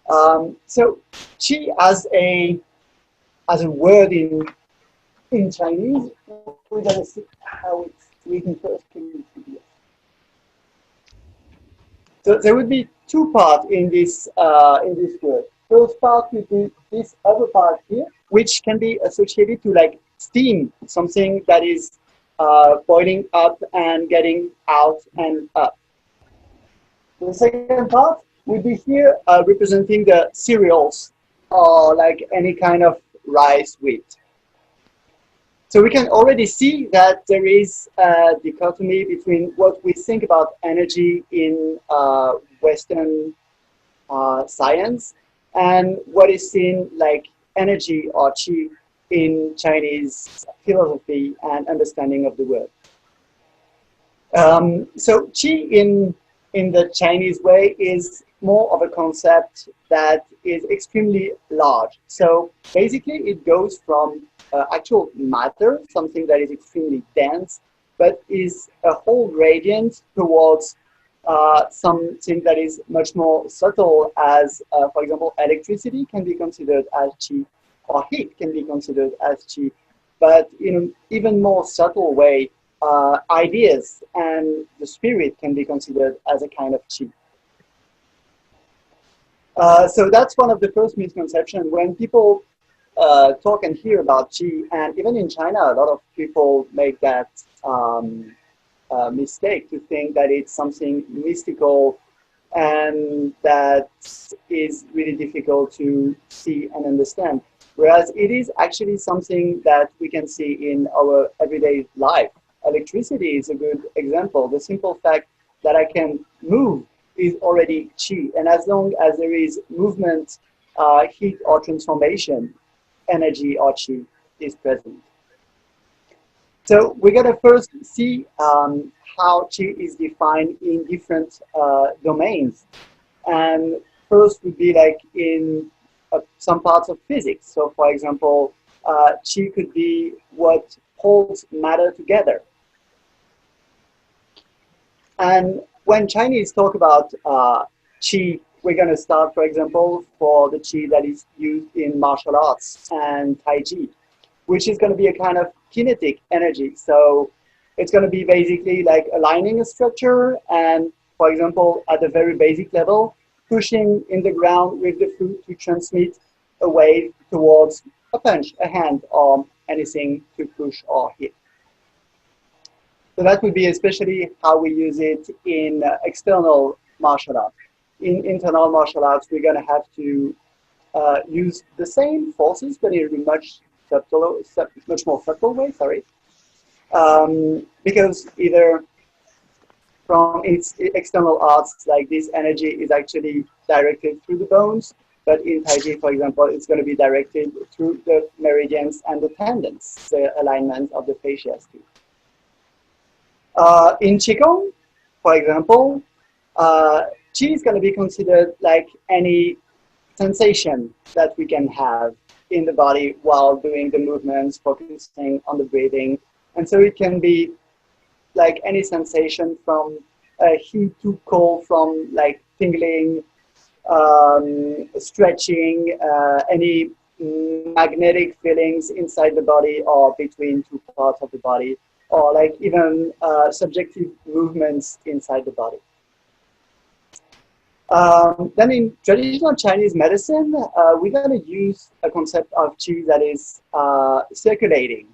So qi as a word in Chinese, we're gonna see how it's written first. Can you see it? So there would be two parts in this word. First part would be this other part here, which can be associated to like steam, something that is boiling up and getting out and up. The second part would be here representing the cereals or like any kind of rice wheat. So we can already see that there is a dichotomy between what we think about energy in Western science and what is seen like energy or qi in Chinese philosophy and understanding of the word. So qi in the Chinese way is more of a concept that is extremely large. So basically it goes from actual matter, something that is extremely dense, but is a whole gradient towards something that is much more subtle as, for example, electricity can be considered as qi, or heat can be considered as qi. But in an even more subtle way, ideas and the spirit can be considered as a kind of qi. So that's one of the first misconceptions. When people talk and hear about qi, and even in China, a lot of people make that mistake to think that it's something mystical and that is really difficult to see and understand. Whereas it is actually something that we can see in our everyday life. Electricity is a good example. The simple fact that I can move is already qi. And as long as there is movement, heat or transformation, energy or qi is present. So we're going to first see how qi is defined in different domains. And first would be like in some parts of physics. So for example, qi could be what holds matter together. And when Chinese talk about qi, we're going to start, for example, for the qi that is used in martial arts and Tai Chi, which is going to be a kind of kinetic energy. So it's going to be basically like aligning a structure and, for example, at a very basic level, pushing in the ground with the foot to transmit a wave towards a punch, a hand, or anything to push or hit. So that would be especially how we use it in external martial arts. In internal martial arts, we're going to have to use the same forces, but in a much more subtle way. Sorry, because either from its external arts, like this energy is actually directed through the bones, but in Tai Chi, for example, it's going to be directed through the meridians and the tendons, the alignment of the fascias too. In Qigong, for example, qi is going to be considered like any sensation that we can have in the body while doing the movements, focusing on the breathing. And so it can be like any sensation from heat to cold, from like tingling, stretching, any magnetic feelings inside the body or between two parts of the body, or like even subjective movements inside the body. Then in traditional Chinese medicine, we're going to use a concept of qi that is circulating.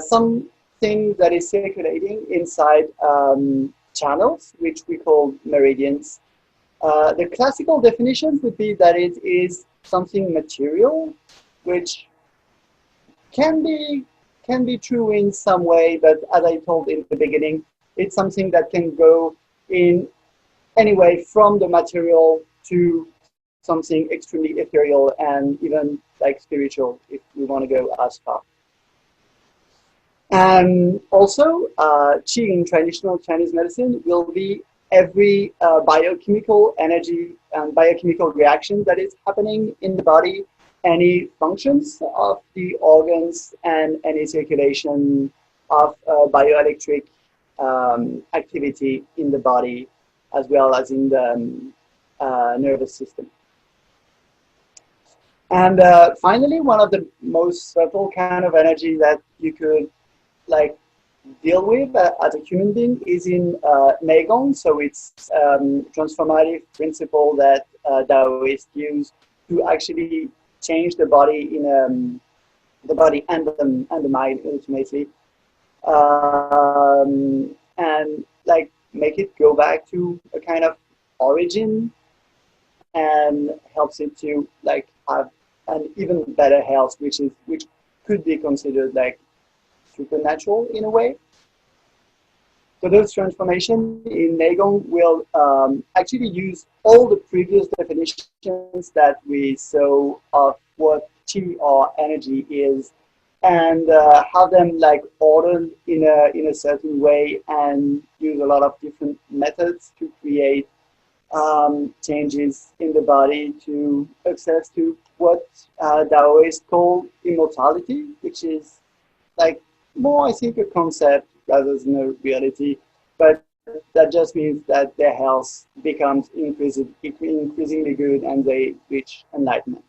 Something that is circulating inside channels, which we call meridians. The classical definition would be that it is something material, which can be true in some way, but as I told in the beginning, it's something that can go in any way from the material to something extremely ethereal and even like spiritual, if we want to go as far. And also, qi in traditional Chinese medicine will be every biochemical energy and biochemical reaction that is happening in the body, any functions of the organs, and any circulation of bioelectric activity in the body, as well as in the nervous system. And finally, one of the most subtle kind of energy that you could like deal with as a human being is in Neigong. So it's transformative principle that Taoists use to actually change the body in the body and the mind ultimately, and like make it go back to a kind of origin and helps it to like have an even better health, which could be considered like supernatural in a way. So those transformations in Neigong will actually use all the previous definitions that we saw of what chi or energy is, and have them like ordered in a certain way, and use a lot of different methods to create changes in the body to access to what Taoists call immortality, which is like more, I think, a concept rather than a reality. But that just means that their health becomes increasingly good and they reach enlightenment.